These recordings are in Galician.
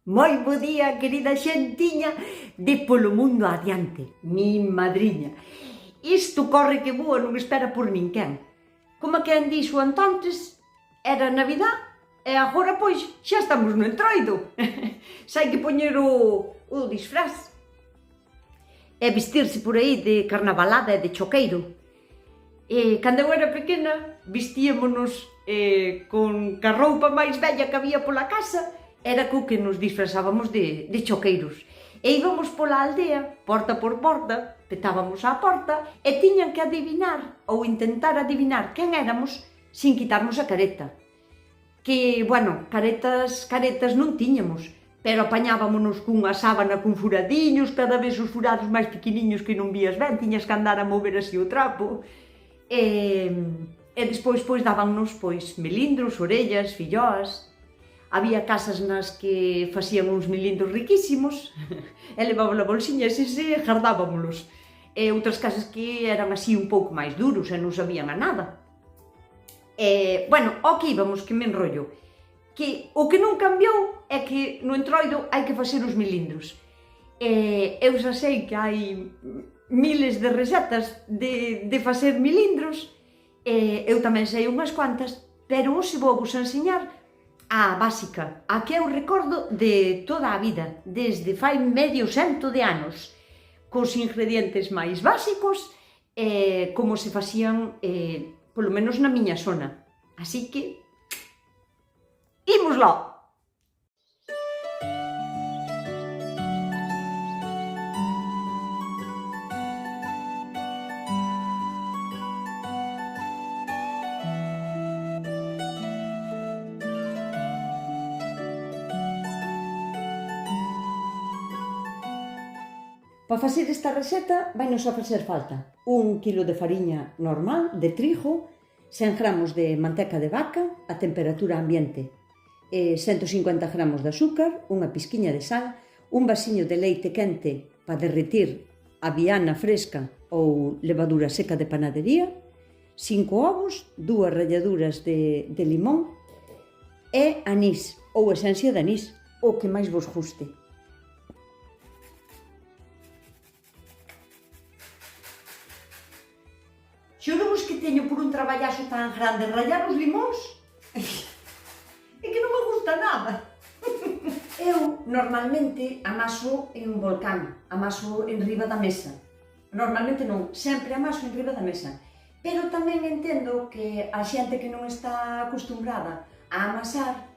Moi bo día, querida xentiña de Polo Mundo Adiante, mi madriña. Isto corre que boa, non espera por ninguén. Como quen dixo antontes, era Navidad e agora, pois, xa estamos no entroido. Xa hai que poñer o disfraz. E vestirse por aí de carnavalada e de choqueiro. Cando eu era pequena, vestíamonos con a roupa máis bella que había pola casa, era co que nos disfrazábamos de choqueiros. E íbamos pola aldea, porta por porta, petábamos á porta, e tiñan que adivinar, ou intentar adivinar quen éramos, sin quitarnos a careta. Que, bueno, caretas non tiñamos, pero apañábamonos cunha sábana con furadiños, cada vez os furados máis pequeniños que non vías ben, tiñas que andar a mover así o trapo. E despois, dábannos, melindros, orellas, filloas. Había casas nas que facían uns melindros riquísimos, e levaban a bolsiña e se gardábamolos. E outras casas que eran así un pouco máis duros e non sabían a nada. Bueno, ao que íbamos, que me enrollo. Que o que non cambiou é que no entroido hai que facer os melindros. Eu xa sei que hai miles de recetas de facer melindros, eu tamén sei unhas cuantas, pero hoxe vou vos enseñar a básica, a que eu recordo de toda a vida, desde fai medio cento de anos, cos ingredientes máis básicos, como se facían, polo menos na miña zona. Así que, ímoslo! Para facer esta receta vainos a facer falta 1 kg de fariña normal, de trigo, 100 gramos de manteca de vaca a temperatura ambiente, 150 gramos de azúcar, unha pizquiña de sal, un vasiño de leite quente para derretir aviana fresca ou levadura seca de panadería, 5 ovos, 2 ralladuras de limón e anís ou esencia de anís, o que máis vos guste. Xuramos que teño por un traballazo tan grande rallar os limóns, é que non me gusta nada. Eu normalmente amaso en un volcán, amaso en riba da mesa. Normalmente non, sempre amaso en riba da mesa. Pero tamén entendo que a xente que non está acostumbrada a amasar,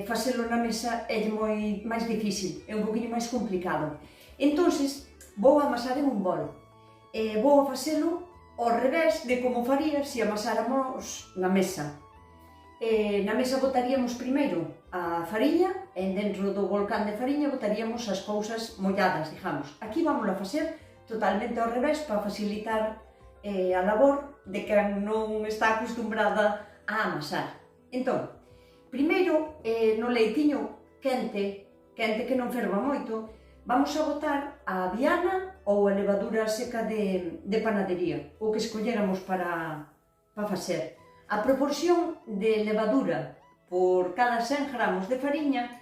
facelo na mesa é moi máis difícil, é un poquinho máis complicado. Entonces, vou amasar en un bol. Vou a facelo ao revés de como faría se amasáramos na mesa. Na mesa botaríamos primeiro a fariña e dentro do volcán de fariña botaríamos as cousas molladas, digamos. Aquí vamos a facer totalmente ao revés para facilitar a labor de quen non está acostumbrada a amasar. Entón, primeiro no leitiño quente que non ferva moito, vamos a botar a aviana ou a levadura seca de panadería, o que escolléramos para facer. A proporción de levadura por cada 100 gramos de fariña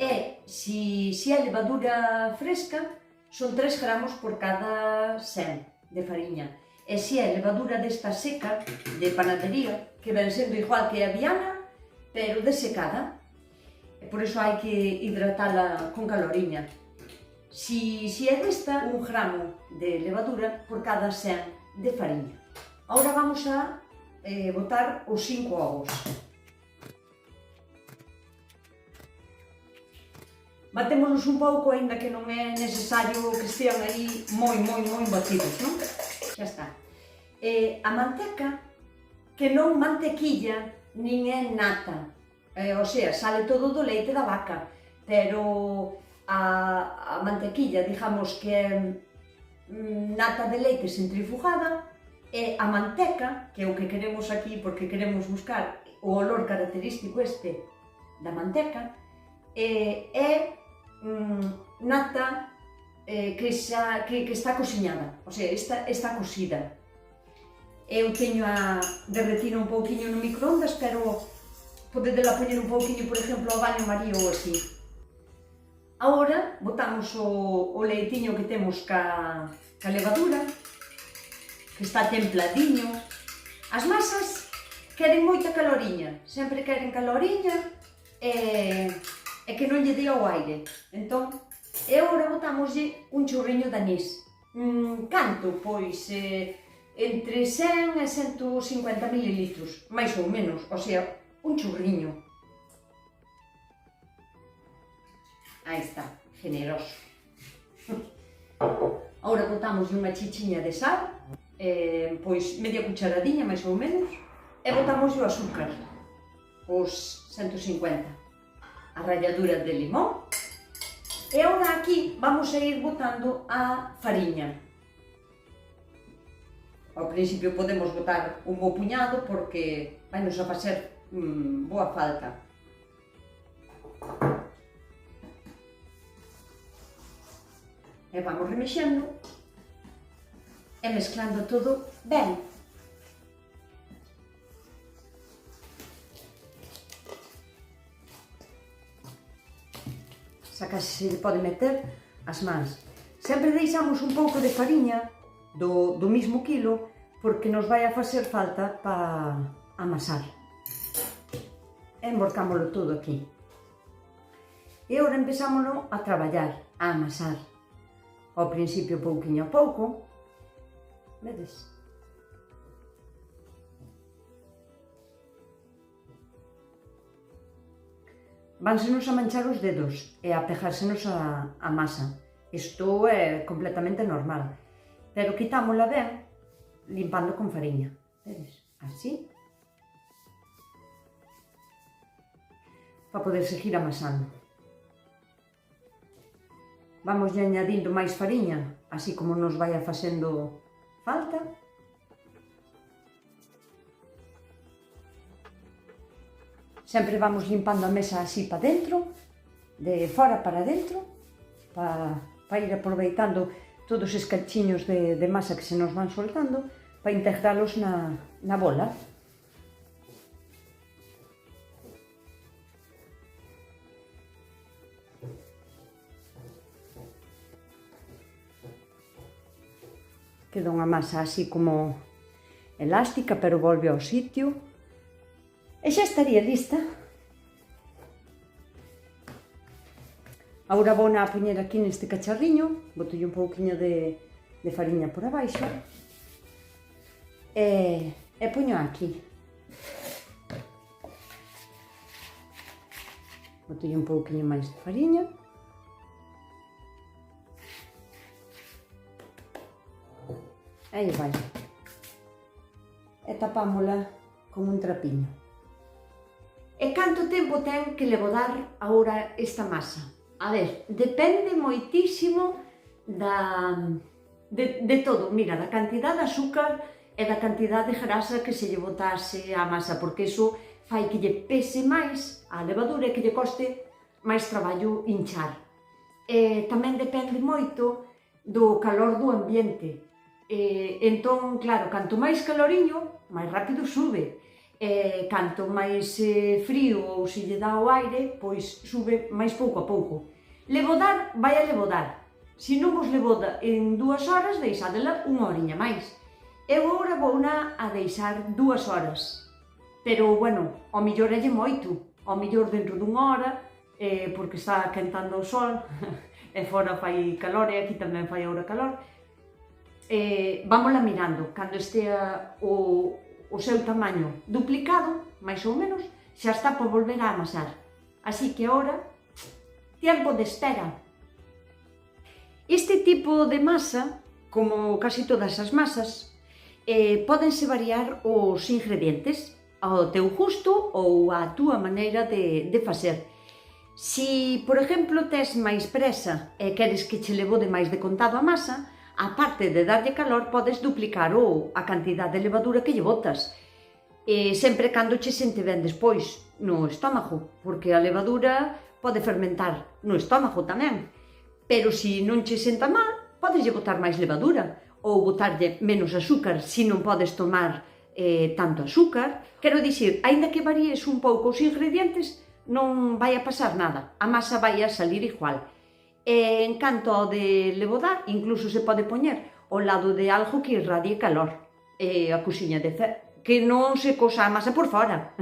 é, se é levadura fresca, son 3 gramos por cada 100 de fariña. E se é levadura desta seca de panadería, que ven sendo igual que a aviana, pero desecada, por iso hai que hidratala con caloriña. Se é desta, 1 gramo de levadura por cada 100 de fariña. Agora vamos a botar os 5 ovos. Batémonos un pouco, aínda que non é necesario que estean aí moi batidos, non? Xa está. A manteca, que non mantequilla, nin é nata, o sea, sale todo do leite da vaca, pero a mantequilla, digamos que é nata de leite centrifugada, e a manteca, que é o que queremos aquí porque queremos buscar o olor característico este da manteca, é nata que está cociñada, o sea, está cocida. Eu teño a derretir un pouquiño no microondas, pero podedela poñer un pouquiño, por exemplo, ao baño María ou así. Agora botamos o leitiño que temos ca levadura, que está templadiño. As masas queren moita caloriña, sempre queren caloriña e que non lle dé ao aire. Entón, agora botamoslle un chorriño de anís. Canto? Pois entre 100 e 150 mililitros, máis ou menos, o sea, un chorriño. Aí está, generoso. Agora botamos unha chichiña de sal, pois media cucharadiña máis ou menos, e botamos o azúcar, os 150, a ralladura de limón, e agora aquí vamos a ir botando a fariña. Ao principio podemos botar un bo puñado porque vai nos a facer boa falta. E vamos remexendo e mezclando todo ben. Saca se pode meter as mans. Sempre deixamos un pouco de fariña do mismo quilo porque nos vai a facer falta para amasar. E emborcámoslo todo aquí. E agora empezámoslo a traballar, a amasar. Ao principio pouquiño a pouco, vedes? Vánsenos a manchar os dedos e a pegársenos a masa. Isto é completamente normal, pero quitámola ben limpando con fariña, vedes? Así, para poder seguir amasando. Vamos añadindo máis fariña, así como nos vai a facendo falta. Sempre vamos limpando a mesa así para dentro, de fora para dentro, para ir aproveitando todos os cachiños de masa que se nos van soltando, para integralos na bola. Queda unha masa así como elástica, pero volve ao sitio. E xa estaría lista. Agora vou a poñer aquí neste cacharriño, botolle un pouquiño de fariña por abaixo e poño aquí. Botolle un pouquiño máis de fariña. Aí vai. E tapámola con un trapiño. E canto tempo ten que levodar agora esta masa? A ver, depende moitísimo de todo. Mira, da cantidad de azúcar e da cantidad de grasa que se lle botase á masa, porque iso fai que lle pese máis a levadura e que lle coste máis traballo hinchar. E tamén depende moito do calor do ambiente. Entón, claro, canto máis caloriño, máis rápido sube. Canto máis frío ou se lle dá o aire, pois sube máis pouco a pouco. Levodar, vai a levodar. Se non vos levoda en 2 horas, deixádela unha horiña máis. Eu agora vouna a deixar 2 horas. Pero, bueno, ao mellor é moito. Ao mellor dentro dunha hora, porque está quentando o sol, e fora fai calor, e aquí tamén fai agora calor. Vámola mirando, cando estea o seu tamaño duplicado, máis ou menos, xa está por volver a amasar. Así que agora, tempo de espera. Este tipo de masa, como casi todas as masas, pódense variar os ingredientes ao teu gusto ou á túa maneira de facer. Si, por exemplo, tes máis presa e queres que che levode máis de contado a masa, a parte de darlle calor, podes duplicar a cantidad de levadura que lle botas. Sempre cando che sente ben despois no estómago, porque a levadura pode fermentar no estómago tamén. Pero se non che senta mal, podes lle botar máis levadura, ou botarlle menos azúcar se non podes tomar tanto azúcar. Quero dicir, aínda que varíes un pouco os ingredientes, non vai a pasar nada, a masa vai a salir igual. En canto ao de lebodar, incluso se pode poñer ao lado de algo que irradie calor. A cociña de ferro, que non se cosa a masa por fora,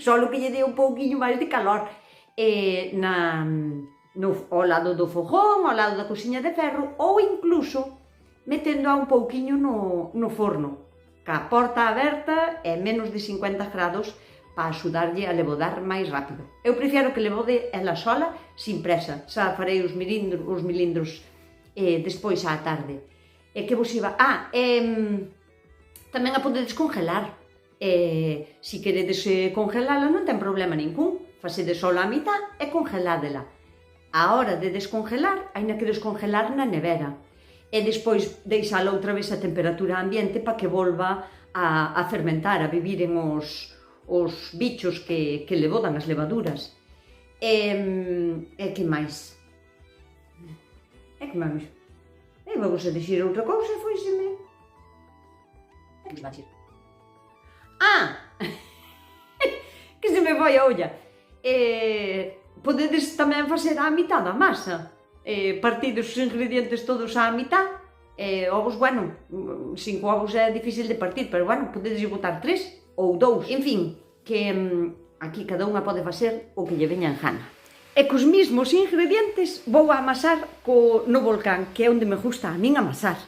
só que lle dé un pouquiño máis de calor. Ao lado do fogón, ao lado da cociña de ferro, ou incluso metendo un pouquiño no forno, ca porta aberta e menos de 50 grados, para axudarlle a lebodar máis rápido. Eu prefiero que lebode ela sola, sin presa. Xa farei os milindros despois á tarde. E que vos iba... tamén a podedes congelar. Se queredes congelala non ten problema ningún. Facedes sola a mitad e congeládela. A hora de descongelar, aínda que descongelar na nevera. E despois deixala outra vez a temperatura ambiente para que volva a fermentar, a vivir en os bichos que le bodan as levaduras. E que máis? Vamos a dicir outra cousa, foiseme. Que vos va a dicir? Que se me foi a olla. Podedes tamén facer a mitad da masa. Partides os ingredientes todos á mitad. Ovos, bueno, 5 ovos é difícil de partir, pero bueno, podedes botar 3 ou 2, en fin, que aquí cada unha pode facer o que lle veña en gana. E cos mismos ingredientes vou a amasar no volcán, que é onde me gusta a min amasar.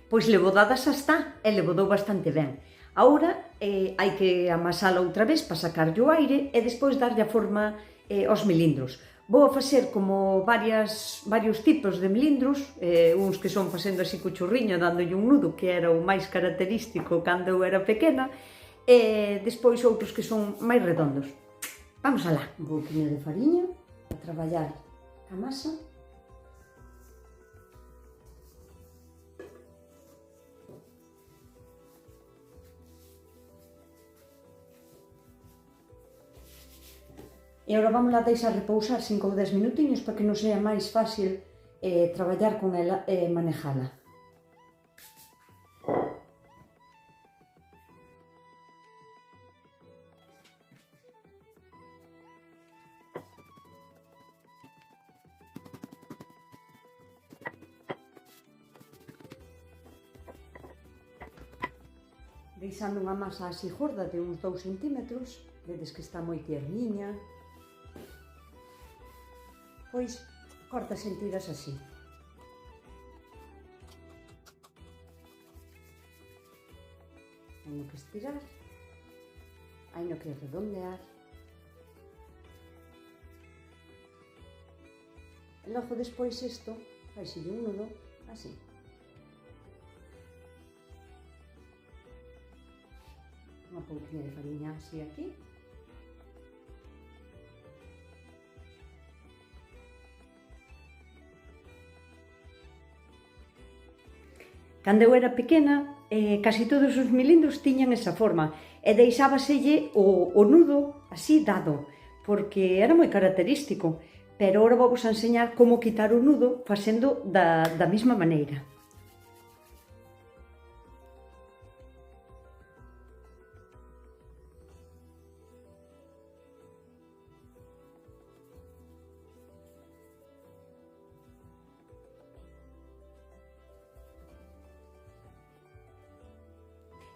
Pois lebodada xa está, e lebodou bastante ben. Agora hai que amasala outra vez para sacarlle o aire e despois darlle a forma aos milindros. Vou a facer como varios tipos de milindros, uns que son facendo así co churriño, dándolle un nudo, que era o máis característico cando eu era pequena, e despois outros que son máis redondos. Vamos alá. Un pouquinho de fariña, a traballar a masa. E agora vamos lá deixar repousar 5 ou 10 minutiños para que nos sea máis fácil traballar con ela e manejala. Deixando unha masa así gorda de uns 2 centímetros, vedes que está moi tierniña. Pois, cortas en tiras así. Hai no que estirar, hai no que redondear. E logo despois isto, faiselle un nudo, así. Unha pouquinha de fariña así aquí. Cando eu era pequena, casi todos os milindros tiñan esa forma e deixábaselle o nudo así dado, porque era moi característico, pero agora vou vos a enseñar como quitar o nudo facendo da mesma maneira.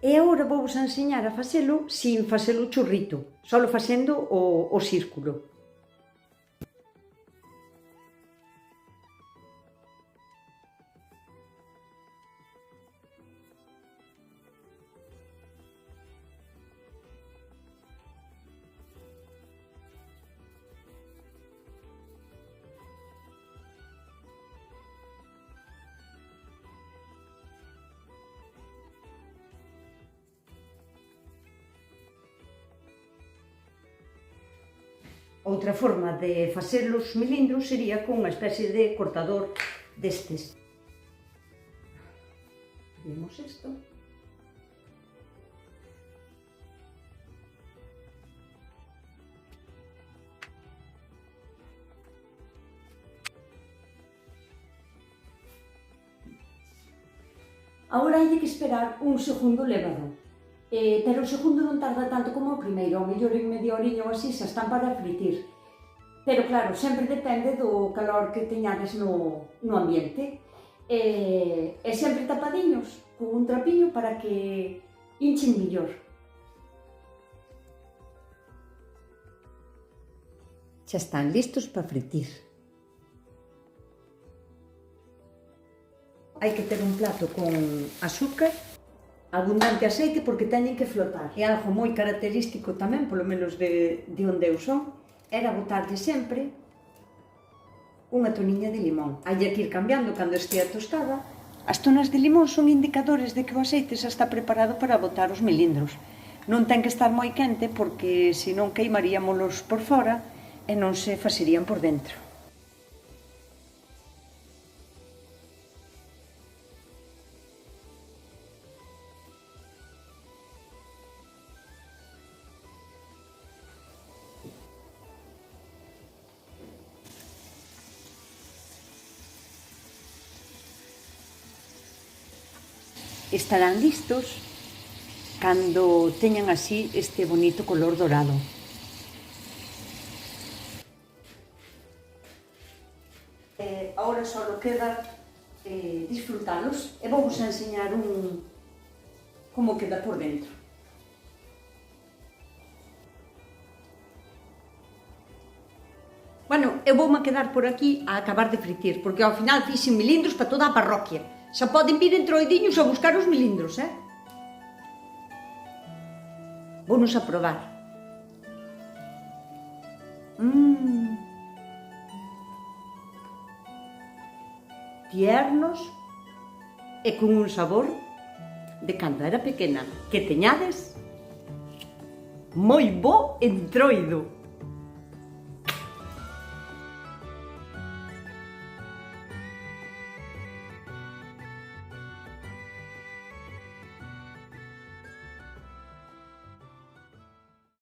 E agora vou vos a enseñar a facelo sin facelo churrito, só facendo o círculo. Outra forma de facer os milindros sería con unha especie de cortador destes. Vemos isto. Agora hai que esperar un segundo levado. Pero o segundo non tarda tanto como o primeiro, ao mellor en media oriña ou así xa están para fritir. Pero claro, sempre depende do calor que teñades no ambiente. E sempre tapadiños con un trapiño para que hinchen millor. Xa están listos para fritir. Hai que ter un plato con azúcar, abundante aceite porque teñen que flotar. E algo moi característico tamén, polo menos de onde eu son, era botarlle sempre unha toniña de limón. Hai que ir cambiando cando estea tostada. As tonas de limón son indicadores de que o aceite xa está preparado para botar os milindros. Non ten que estar moi quente porque senón queimaríamolos por fora e non se facerían por dentro. Estarán listos cando teñan así este bonito color dorado. Agora só queda disfrutalos e vamos a enseñar como queda por dentro. Bueno, eu voume quedar por aquí a acabar de fritir, porque ao final fixen milindros para toda a parroquia. Xa poden vir entroidiños a buscar os milindros, Vounos a probar. Tiernos e con un sabor de cando era pequena. Que teñades moi bo entroido.